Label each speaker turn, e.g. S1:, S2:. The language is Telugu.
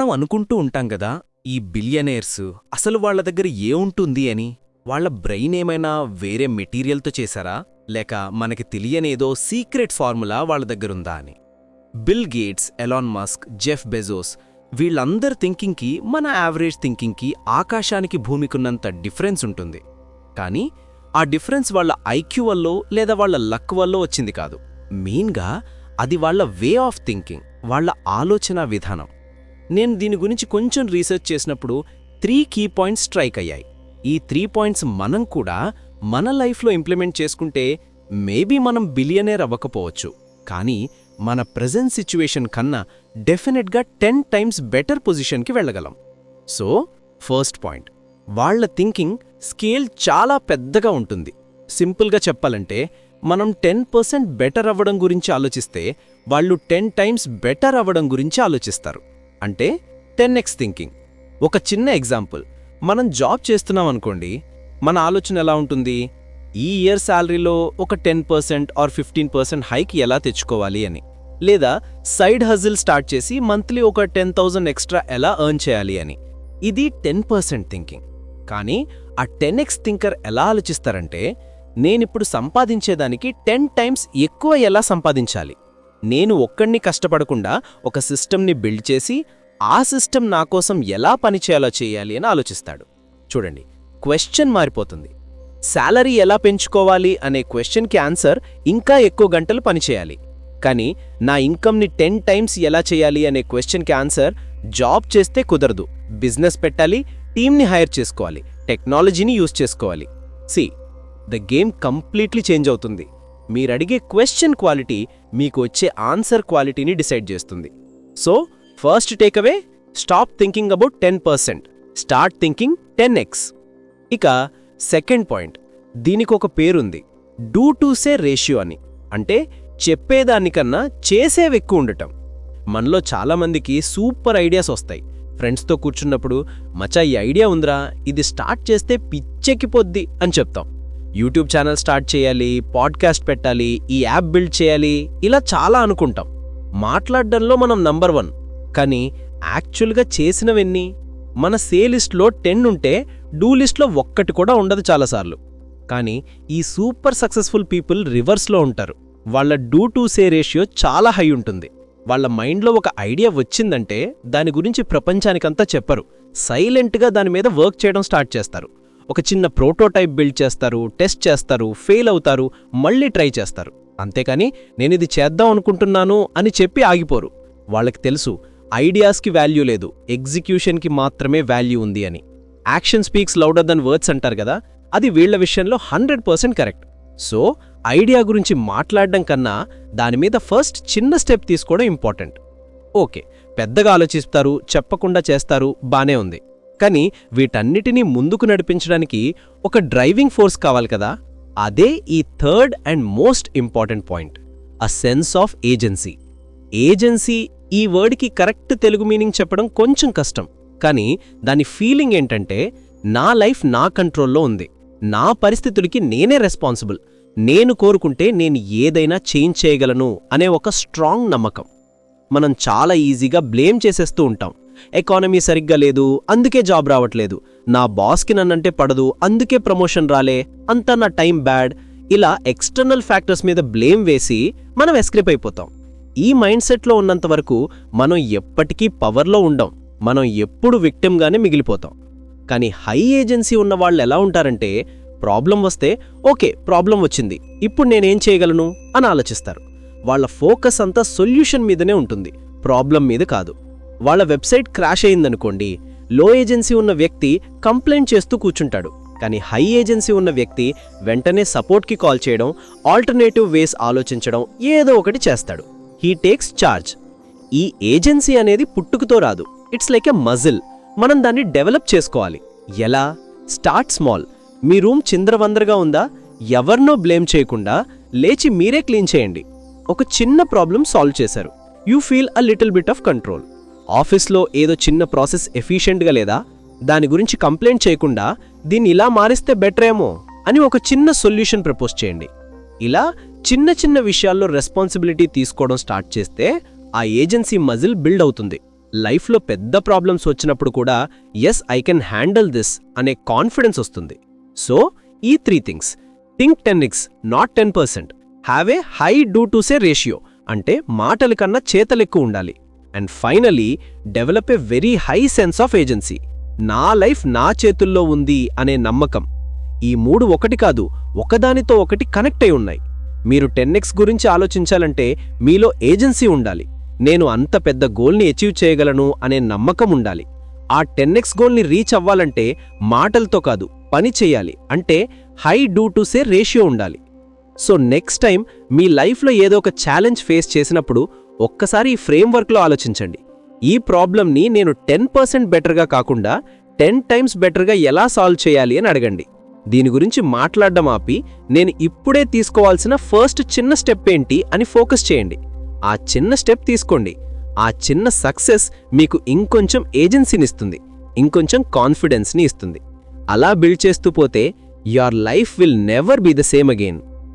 S1: మనం అనుకుంటూ ఉంటాం గదా, ఈ బిలియనేర్స్ అసలు వాళ్ళ దగ్గర ఏముంటుంది అని. వాళ్ళ బ్రెయిన్ ఏమైనా వేరే మెటీరియల్తో చేశారా, లేక మనకి తెలియనేదో సీక్రెట్ ఫార్ములా వాళ్ళ దగ్గరుందా అని. Bill gates, Elon Musk, Jeff Bezos వీళ్ళందరి థింకింగ్కి మన యావరేజ్ థింకింగ్కి ఆకాశానికి భూమికున్నంత డిఫరెన్స్ ఉంటుంది. కానీ ఆ డిఫరెన్స్ వాళ్ళ ఐక్యూ వల్లో లేదా వాళ్ళ లక్ వల్లో వచ్చింది కాదు. మెయిన్గా అది వాళ్ళ వే ఆఫ్ థింకింగ్, వాళ్ళ ఆలోచన విధానం. నేను దీని గురించి కొంచెం రీసెర్చ్ చేసినప్పుడు 3 కీ పాయింట్స్ స్ట్రైక్ అయ్యాయి. ఈ 3 పాయింట్స్ మనం కూడా మన లైఫ్లో ఇంప్లిమెంట్ చేసుకుంటే మేబీ మనం బిలియనేర్ అవ్వకపోవచ్చు, కానీ మన ప్రెజెంట్ సిచ్యువేషన్ కన్నా డెఫినెట్గా 10 టైమ్స్ బెటర్ పొజిషన్కి వెళ్ళగలం. సో ఫస్ట్ పాయింట్, వాళ్ళ థింకింగ్ స్కేల్ చాలా పెద్దగా ఉంటుంది. సింపుల్గా చెప్పాలంటే మనం 10% బెటర్ అవ్వడం గురించి ఆలోచిస్తే వాళ్ళు 10 టైమ్స్ బెటర్ అవ్వడం గురించి ఆలోచిస్తారు. అంటే 10x థింకింగ్. ఒక చిన్న ఎగ్జాంపుల్, మనం జాబ్ చేస్తున్నాం అనుకోండి, మన ఆలోచన ఎలా ఉంటుంది, ఈ ఇయర్ శాలరీలో ఒక 10% ఆర్ 15% హైక్ ఎలా తెచ్చుకోవాలి అని, లేదా సైడ్ హజిల్ స్టార్ట్ చేసి మంత్లీ ఒక 10,000 ఎక్స్ట్రా ఎలా ఎర్న్ చేయాలి అని. ఇది 10% థింకింగ్. కానీ ఆ 10x థింకర్ ఎలా ఆలోచిస్తారంటే, నేనిప్పుడు సంపాదించేదానికి 10 టైమ్స్ ఎక్కువ ఎలా సంపాదించాలి, నేను ఒక్కడిని కష్టపడకుండా ఒక సిస్టమ్ని బిల్డ్ చేసి ఆ సిస్టమ్ నా కోసం ఎలా పనిచేయాలో చేయాలి అని ఆలోచిస్తాడు. చూడండి, క్వశ్చన్ మారిపోతుంది. శాలరీ ఎలా పెంచుకోవాలి అనే క్వశ్చన్కి ఆన్సర్ ఇంకా ఎక్కువ గంటలు పనిచేయాలి. కానీ నా ఇన్కమ్ని 10 టైమ్స్ ఎలా చేయాలి అనే క్వశ్చన్కి ఆన్సర్ జాబ్ చేస్తే కుదరదు, బిజినెస్ పెట్టాలి, టీమ్ని హైర్ చేసుకోవాలి, టెక్నాలజీని యూజ్ చేసుకోవాలి. See, the game completely change అవుతుంది. మీరడిగే క్వశ్చన్ క్వాలిటీ మీకు వచ్చే ఆన్సర్ క్వాలిటీని డిసైడ్ చేస్తుంది. So first takeaway, stop thinking about 10%, start thinking 10x. ఇక సెకండ్ పాయింట్, దీనికి ఒక పేరుంది, డూ టు సే రేషియో అని. అంటే చెప్పేదానికన్నా చేసేవి ఎక్కువ ఉండటం. మనలో చాలామందికి సూపర్ ఐడియాస్ వస్తాయి. ఫ్రెండ్స్తో కూర్చున్నప్పుడు, మచా ఈ ఐడియా ఉందిరా, ఇది స్టార్ట్ చేస్తే పిచ్చెక్కిపోద్ది అని చెప్తాం. యూట్యూబ్ ఛానల్ స్టార్ట్ చేయాలి, పాడ్కాస్ట్ పెట్టాలి, ఈ యాప్ బిల్డ్ చేయాలి, ఇలా చాలా అనుకుంటాం. మాట్లాడడంలో మనం నంబర్ 1, కానీ యాక్చువల్గా చేసినవెన్ని? మన సే లిస్ట్లో 10 ఉంటే డూ లిస్ట్లో 1 కూడా ఉండదు చాలాసార్లు. కానీ ఈ సూపర్ సక్సెస్ఫుల్ పీపుల్ రివర్స్లో ఉంటారు. వాళ్ళ డూ టు సే రేషియో చాలా హై ఉంటుంది. వాళ్ళ మైండ్లో ఒక ఐడియా వచ్చిందంటే దాని గురించి ప్రపంచానికంతా చెప్పరు, సైలెంట్గా దాని మీద వర్క్ చేయడం స్టార్ట్ చేస్తారు. ఒక చిన్న ప్రోటోటైప్ బిల్డ్ చేస్తారు, టెస్ట్ చేస్తారు, ఫెయిల్ అవుతారు, మళ్ళీ ట్రై చేస్తారు. అంతేకాని నేనిది చేద్దాం అనుకుంటున్నాను అని చెప్పి ఆగిపోరు. వాళ్ళకి తెలుసు ఐడియాస్కి వాల్యూ లేదు, ఎగ్జిక్యూషన్కి మాత్రమే వాల్యూ ఉంది అని. Action speaks louder than words అంటారు కదా, అది వీళ్ల విషయంలో 100% కరెక్ట్. సో ఐడియా గురించి మాట్లాడడం కన్నా దానిమీద ఫస్ట్ చిన్న స్టెప్ తీసుకోవడం ఇంపార్టెంట్. ఓకే, పెద్దగా ఆలోచిస్తారు, చెప్పకుండా చేస్తారు, బానే ఉంది. కానీ వీటన్నిటినీ ముందుకు నడిపించడానికి ఒక డ్రైవింగ్ ఫోర్స్ కావాలి కదా. అదే ఈ third and most important point, a sense of agency. Agency ఈ వర్డ్కి కరెక్ట్ తెలుగు మీనింగ్ చెప్పడం కొంచెం కష్టం, కానీ దాని ఫీలింగ్ ఏంటంటే, నా లైఫ్ నా కంట్రోల్లో ఉంది, నా పరిస్థితులకి నేనే రెస్పాన్సిబుల్, నేను కోరుకుంటే నేను ఏదైనా చేంజ్ చేయగలను అనే ఒక స్ట్రాంగ్ నమ్మకం. మనం చాలా ఈజీగా బ్లేమ్ చేసేస్తూ ఉంటాం. ఎకానమీ సరిగ్గా లేదు, అందుకే జాబ్ రావట్లేదు, నా బాస్కి నన్నంటే పడదు, అందుకే ప్రమోషన్ రాలే, అంతా నా టైం బ్యాడ్, ఇలా ఎక్స్టర్నల్ ఫ్యాక్టర్స్ మీద బ్లేమ్ వేసి మనం ఎస్కేప్ అయిపోతాం. ఈ మైండ్ సెట్లో ఉన్నంత వరకు మనం ఎప్పటికీ పవర్లో ఉండం, మనం ఎప్పుడు విక్టిమ్గానే మిగిలిపోతాం. కానీ హై ఏజెన్సీ ఉన్న వాళ్ళు ఎలా ఉంటారంటే, ప్రాబ్లం వస్తే ఓకే ప్రాబ్లం వచ్చింది, ఇప్పుడు నేనేం చేయగలను అని ఆలోచిస్తారు. వాళ్ళ ఫోకస్ అంతా సొల్యూషన్ మీదనే ఉంటుంది, ప్రాబ్లం మీద కాదు. వాళ్ళ వెబ్సైట్ క్రాష్ అయిందనుకోండి, లో ఏజెన్సీ ఉన్న వ్యక్తి కంప్లైంట్ చేస్తూ కూర్చుంటాడు. కానీ హై ఏజెన్సీ ఉన్న వ్యక్తి వెంటనే సపోర్ట్కి కాల్ చేయడం, ఆల్టర్నేటివ్ వేస్ ఆలోచించడం, ఏదో ఒకటి చేస్తాడు. He takes charge. ఈ ఏజెన్సీ అనేది పుట్టుకతో రాదు, ఇట్స్ లైక్ ఎ మజిల్. మనం దాన్ని డెవలప్ చేసుకోవాలి. ఎలా? Start small. మీ రూమ్ చిందరవందరగా ఉందా, ఎవరినో బ్లేమ్ చేయకుండా లేచి మీరే క్లీన్ చేయండి. ఒక చిన్న ప్రాబ్లం సాల్వ్ చేశారు, you feel a little bit of control. ఆఫీస్లో ఏదో చిన్న ప్రాసెస్ ఎఫిషియెంట్గా లేదా, దాని గురించి కంప్లైంట్ చేయకుండా దీన్ని ఇలా మారిస్తే బెటరేమో అని ఒక చిన్న సొల్యూషన్ ప్రపోజ్ చేయండి. ఇలా చిన్న చిన్న విషయాల్లో రెస్పాన్సిబిలిటీ తీసుకోవడం స్టార్ట్ చేస్తే ఆ ఏజెన్సీ మజిల్ బిల్డ్ అవుతుంది.
S2: లైఫ్లో పెద్ద ప్రాబ్లమ్స్ వచ్చినప్పుడు కూడా yes I can handle this అనే కాన్ఫిడెన్స్ వస్తుంది. సో ఈ 3 things: think 10x, not 10%. Have a high do to say ratio, అంటే మాటల కన్నా చేతలెక్కువ ఉండాలి. And finally, develop a very high sense of agency. నా లైఫ్ నా చేతుల్లో ఉంది అనే నమ్మకం. ఈ 3 ఒకటి కాదు, ఒకదానితో ఒకటి కనెక్ట్ అయి ఉన్నాయి. మీరు 10x గురించి ఆలోచించాలంటే మీలో ఏజెన్సీ ఉండాలి. నేను అంత పెద్ద గోల్ని అచీవ్ చేయగలను అనే నమ్మకం ఉండాలి. ఆ 10x గోల్ని రీచ్ అవ్వాలంటే మాటలతో కాదు, పని చేయాలి. అంటే high do to say ratio ఉండాలి. సో నెక్స్ట్ టైం మీ లైఫ్లో ఏదో ఒక ఛాలెంజ్ ఫేస్ చేసినప్పుడు ఒక్కసారి ఈ ఫ్రేమ్వర్క్లో ఆలోచించండి. ఈ ప్రాబ్లంని నేను 10% బెటర్గా కాకుండా 10 టైమ్స్ బెటర్గా ఎలా సాల్వ్ చేయాలి అని అడగండి. దీని గురించి మాట్లాడడం ఆపి నేను ఇప్పుడే తీసుకోవాల్సిన ఫస్ట్ చిన్న స్టెప్ ఏంటి అని ఫోకస్ చేయండి. ఆ చిన్న స్టెప్ తీసుకోండి. ఆ చిన్న సక్సెస్ మీకు ఇంకొంచెం ఏజెన్సీనిస్తుంది, ఇంకొంచెం కాన్ఫిడెన్స్ని ఇస్తుంది. అలా బిల్డ్ చేస్తూ పోతే your life will never be the same again.